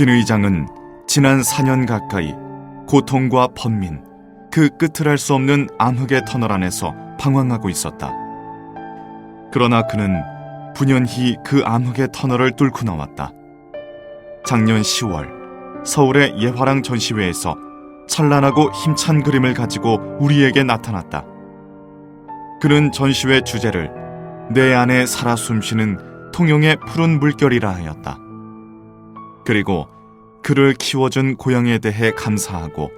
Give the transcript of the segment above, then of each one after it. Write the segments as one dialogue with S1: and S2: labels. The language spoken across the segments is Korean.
S1: 진의장은 지난 4년 가까이 고통과 번민, 그 끝을 알 수 없는 암흑의 터널 안에서 방황하고 있었다. 그러나 그는 분연히 그 암흑의 터널을 뚫고 나왔다. 작년 10월 서울의 예화랑 전시회에서 찬란하고 힘찬 그림을 가지고 우리에게 나타났다. 그는 전시회 주제를 내 안에 살아 숨쉬는 통영의 푸른 물결이라 하였다. 그리고 그를 키워준 고향에 대해 감사하고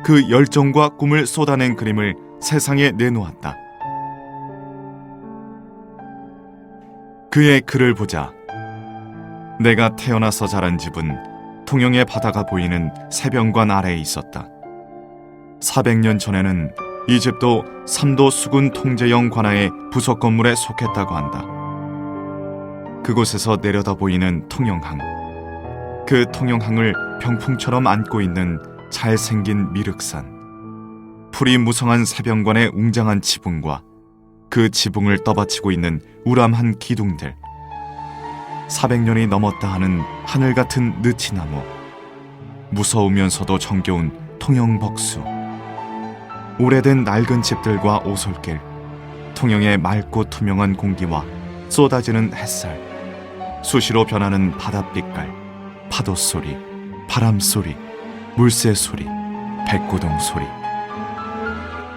S1: 그 열정과 꿈을 쏟아낸 그림을 세상에 내놓았다. 그의 글을 보자 내가 태어나서 자란 집은 통영의 바다가 보이는 새병관 아래에 있었다. 400년 전에는 이 집도 삼도 수군 통제영 관하의 부속 건물에 속했다고 한다. 그곳에서 내려다 보이는 통영항, 그 통영항을 병풍처럼 안고 있는 잘생긴 미륵산, 풀이 무성한 새병관의 웅장한 지붕과 그 지붕을 떠받치고 있는 우람한 기둥들, 400년이 넘었다 하는 하늘 같은 느티나무, 무서우면서도 정겨운 통영벅수, 오래된 낡은 집들과 오솔길, 통영의 맑고 투명한 공기와 쏟아지는 햇살, 수시로 변하는 바닷빛깔, 파도 소리, 바람 소리, 물새 소리, 백고동 소리.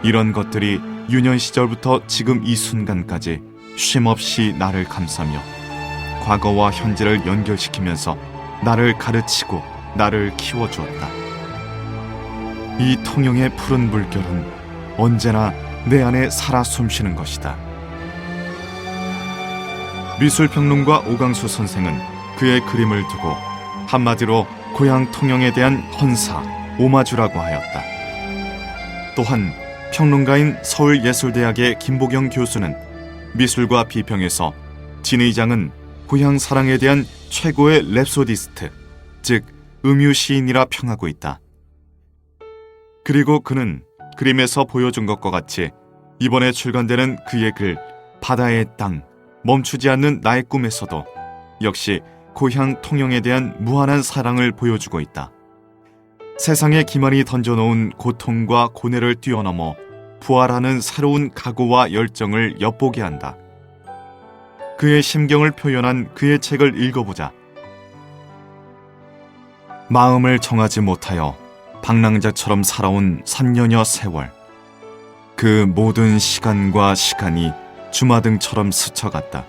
S1: 이런 것들이 유년 시절부터 지금 이 순간까지 쉼없이 나를 감싸며 과거와 현재를 연결시키면서 나를 가르치고 나를 키워주었다. 이 통영의 푸른 물결은 언제나 내 안에 살아 숨쉬는 것이다. 미술평론가 오강수 선생은 그의 그림을 두고 한마디로 고향 통영에 대한 헌사, 오마주라고 하였다. 또한 평론가인 서울예술대학의 김보경 교수는 미술과 비평에서 진의장은 고향 사랑에 대한 최고의 랩소디스트, 즉 음유 시인이라 평하고 있다. 그리고 그는 그림에서 보여준 것과 같이 이번에 출간되는 그의 글 바다의 땅, 멈추지 않는 나의 꿈에서도 역시 고향 통영에 대한 무한한 사랑을 보여주고 있다. 세상에 기만이 던져놓은 고통과 고뇌를 뛰어넘어 부활하는 새로운 각오와 열정을 엿보게 한다. 그의 심경을 표현한 그의 책을 읽어보자. 마음을 정하지 못하여 방랑자처럼 살아온 3년여 세월, 그 모든 시간과 시간이 주마등처럼 스쳐갔다.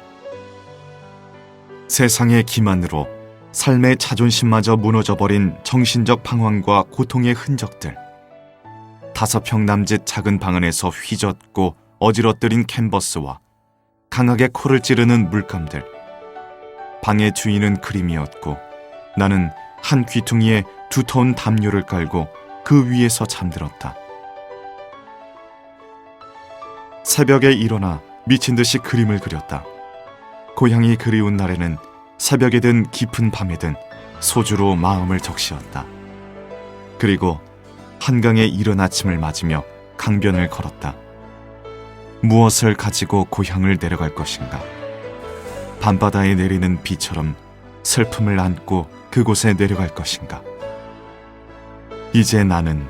S1: 세상의 기만으로 삶의 자존심마저 무너져버린 정신적 방황과 고통의 흔적들, 5평 남짓 작은 방 안에서 휘젓고 어지러뜨린 캔버스와 강하게 코를 찌르는 물감들, 방의 주인은 그림이었고 나는 한 귀퉁이에 두터운 담요를 깔고 그 위에서 잠들었다. 새벽에 일어나 미친 듯이 그림을 그렸다. 고향이 그리운 날에는 새벽에든 깊은 밤에든 소주로 마음을 적시었다. 그리고 한강의 이른 아침을 맞으며 강변을 걸었다. 무엇을 가지고 고향을 내려갈 것인가? 밤바다에 내리는 비처럼 슬픔을 안고 그곳에 내려갈 것인가? 이제 나는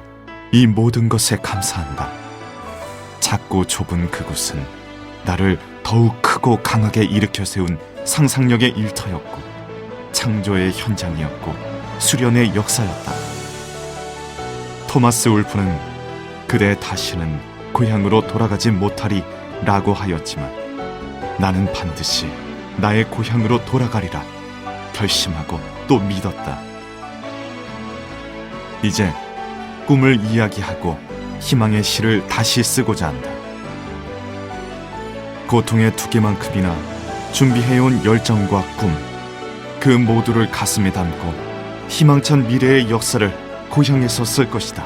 S1: 이 모든 것에 감사한다. 작고 좁은 그곳은 나를 더욱 크고 강하게 일으켜 세운 상상력의 일터였고 창조의 현장이었고 수련의 역사였다. 토마스 울프는 그대 다시는 고향으로 돌아가지 못하리 라고 하였지만 나는 반드시 나의 고향으로 돌아가리라 결심하고 또 믿었다. 이제 꿈을 이야기하고 희망의 시를 다시 쓰고자 한다. 고통의 두께만큼이나 준비해온 열정과 꿈, 그 모두를 가슴에 담고 희망찬 미래의 역사를 고향에서 쓸 것이다.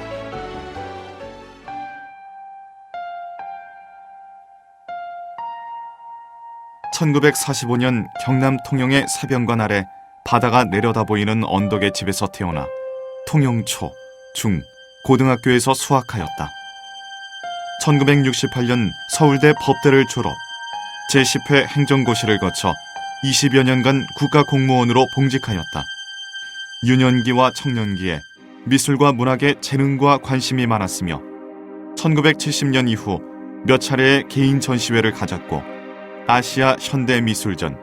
S1: (1945년) 경남 통영의 새병관 아래 바다가 내려다 보이는 언덕의 집에서 태어나 통영 초, 중, 고등학교에서 수학하였다. 1968년 서울대 법대를 졸업, 제10회 행정고시를 거쳐 20여 년간 국가공무원으로 봉직하였다. 유년기와 청년기에 미술과 문학에 재능과 관심이 많았으며 1970년 이후 몇 차례의 개인 전시회를 가졌고 아시아 현대미술전,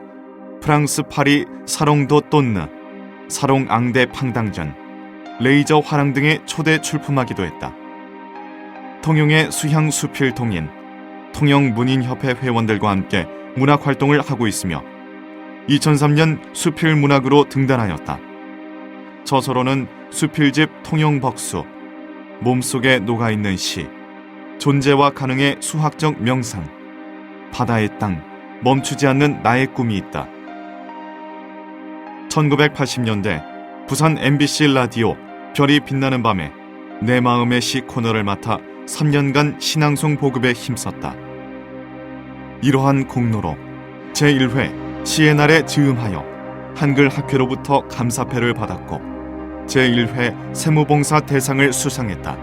S1: 프랑스 파리 사롱도 똔느, 사롱 앙대 팡당전, 레이저 화랑 등의 초대 출품하기도 했다. 통영의 수향 수필 동인, 통영 문인협회 회원들과 함께 문학 활동을 하고 있으며 2003년 수필 문학으로 등단하였다. 저서로는 수필집 통영벅수, 몸속에 녹아있는 시, 존재와 가능의 수학적 명상, 바다의 땅, 멈추지 않는 나의 꿈이 있다. 1980년대 부산 MBC 라디오 별이 빛나는 밤에 내 마음의 시 코너를 맡아 3년간 신앙송 보급에 힘썼다. 이러한 공로로 제1회 시의 날에 즈음하여 한글 학회로부터 감사패를 받았고 제1회 세무봉사 대상을 수상했다.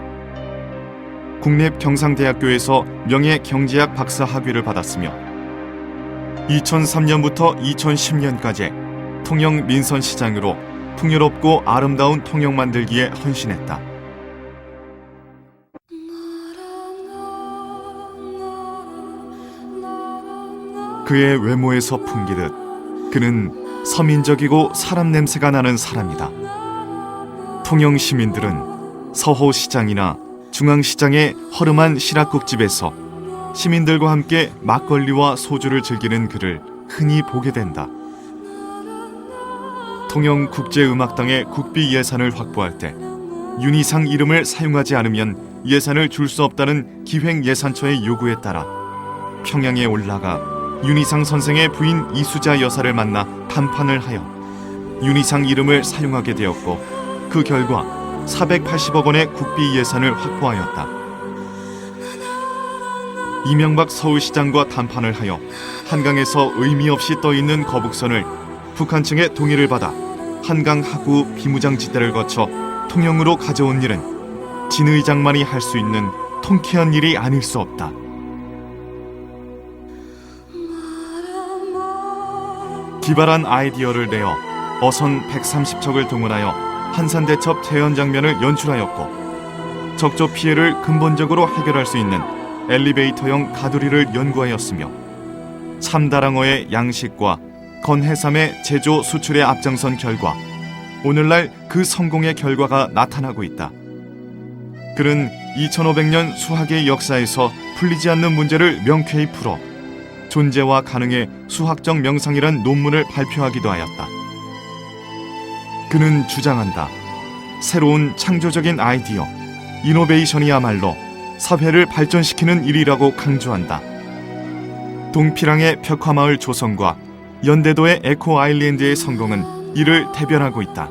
S1: 국립경상대학교에서 명예경제학 박사 학위를 받았으며 2003년부터 2010년까지 통영 민선시장으로 풍요롭고 아름다운 통영 만들기에 헌신했다. 그의 외모에서 풍기듯 그는 서민적이고 사람 냄새가 나는 사람이다. 통영 시민들은 서호시장이나 중앙시장의 허름한 시락국집에서 시민들과 함께 막걸리와 소주를 즐기는 그를 흔히 보게 된다. 통영국제음악당의 국비 예산을 확보할 때 윤희상 이름을 사용하지 않으면 예산을 줄 수 없다는 기획예산처의 요구에 따라 평양에 올라가 윤희상 선생의 부인 이수자 여사를 만나 담판을 하여 윤희상 이름을 사용하게 되었고 그 결과 480억 원의 국비 예산을 확보하였다. 이명박 서울시장과 담판을 하여 한강에서 의미 없이 떠있는 거북선을 북한 측의 동의를 받아 한강 하구 비무장지대를 거쳐 통영으로 가져온 일은 진 의장만이 할 수 있는 통쾌한 일이 아닐 수 없다. 기발한 아이디어를 내어 어선 130척을 동원하여 한산대첩 재현 장면을 연출하였고 적조 피해를 근본적으로 해결할 수 있는 엘리베이터형 가두리를 연구하였으며 참다랑어의 양식과 건해삼의 제조 수출에 앞장선 결과 오늘날 그 성공의 결과가 나타나고 있다. 그는 2500년 수학의 역사에서 풀리지 않는 문제를 명쾌히 풀어 존재와 가능의 수학적 명상이란 논문을 발표하기도 하였다. 그는 주장한다. 새로운 창조적인 아이디어, 이노베이션이야말로 사회를 발전시키는 일이라고 강조한다. 동피랑의 벽화마을 조성과 연대도의 에코 아일랜드의 성공은 이를 대변하고 있다.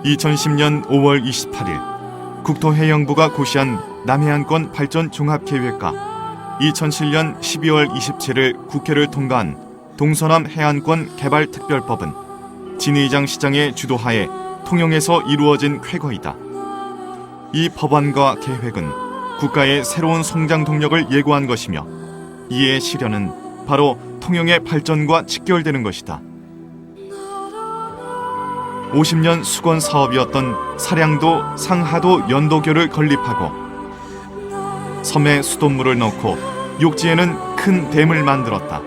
S1: 2010년 5월 28일 국토해양부가 고시한 남해안권 발전 종합계획과 2007년 12월 27일 국회를 통과한 동서남 해안권 개발특별법은 진 의장 시장의 주도하에 통영에서 이루어진 쾌거이다. 이 법안과 계획은 국가의 새로운 성장 동력을 예고한 것이며 이의 실현은 바로 통영의 발전과 직결되는 것이다. 50년 수건 사업이었던 사량도 상하도 연도교를 건립하고 섬에 수돗물을 넣고 욕지에는 큰 댐을 만들었다.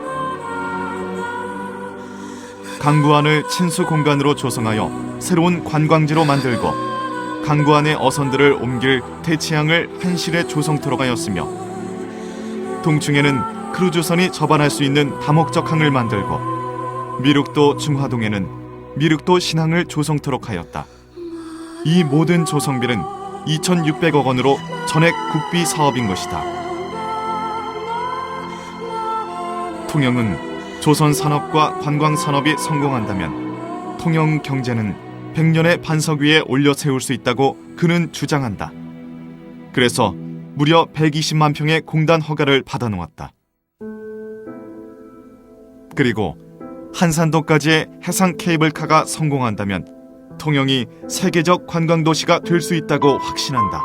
S1: 강구안을 친수 공간으로 조성하여 새로운 관광지로 만들고 강구 안의 어선들을 옮길 대치항을 한실에 조성토록 하였으며 동충에는 크루즈선이 접안할 수 있는 다목적 항을 만들고 미륵도 중화동에는 미륵도 신항을 조성토록 하였다. 이 모든 조성비는 2,600억 원으로 전액 국비 사업인 것이다. 통영은 조선산업과 관광산업이 성공한다면 통영 경제는 100년의 반석 위에 올려 세울 수 있다고 그는 주장한다. 그래서 무려 120만 평의 공단 허가를 받아놓았다. 그리고 한산도까지의 해상 케이블카가 성공한다면 통영이 세계적 관광도시가 될 수 있다고 확신한다.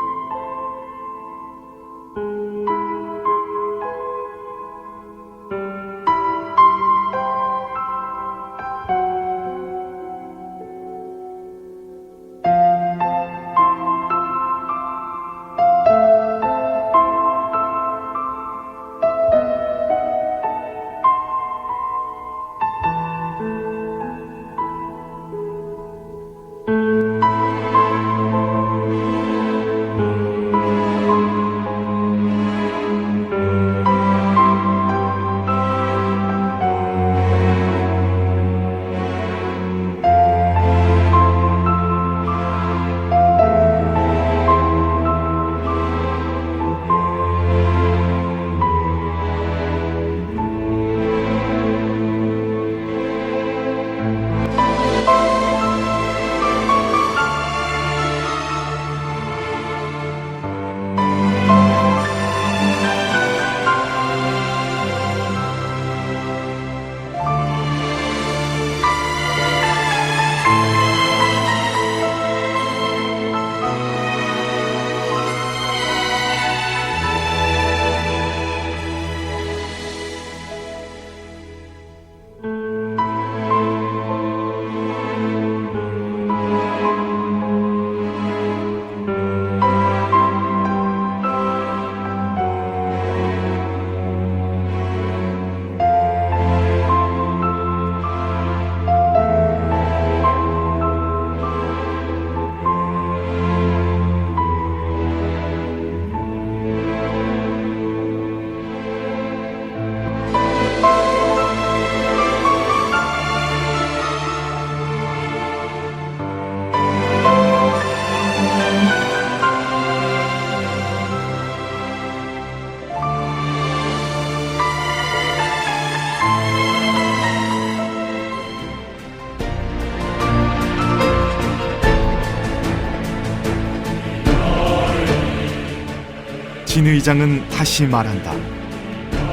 S1: 진 의장은 다시 말한다.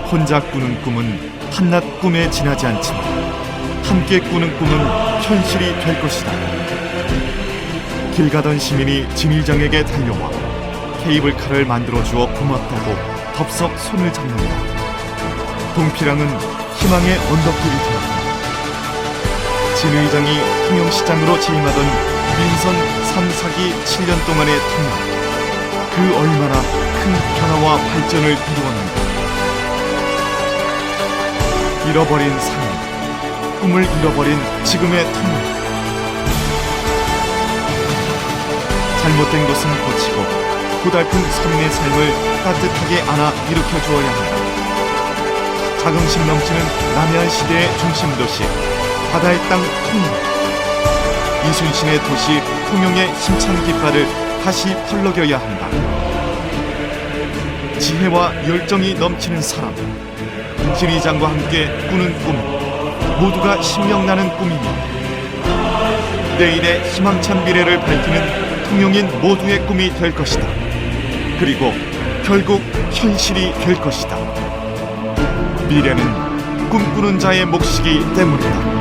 S1: 혼자 꾸는 꿈은 한낱 꿈에 지나지 않지만 함께 꾸는 꿈은 현실이 될 것이다. 길 가던 시민이 진 의장에게 달려와 케이블카를 만들어 주어 고맙다고 덥석 손을 잡는다. 동피랑은 희망의 언덕길이 되었다. 진 의장이 통영시장으로 재임하던 민선 3사기 7년 동안의 통영, 그 얼마나 큰 변화와 발전을 이루었는가. 잃어버린 삶, 꿈을 잃어버린 지금의 통영. 잘못된 것은 고치고 고달픈 서민의 삶을 따뜻하게 안아 일으켜 주어야 한다. 자긍심 넘치는 남해안 시대의 중심 도시, 바다의 땅 통영. 이순신의 도시 통영의 힘찬 깃발을 다시 펄럭여야 한다. 지혜와 열정이 넘치는 사람, 진 의장과 함께 꾸는 꿈, 모두가 신명나는 꿈이며 내일의 희망찬 미래를 밝히는 통영인 모두의 꿈이 될 것이다. 그리고 결국 현실이 될 것이다. 미래는 꿈꾸는 자의 몫이기 때문이다.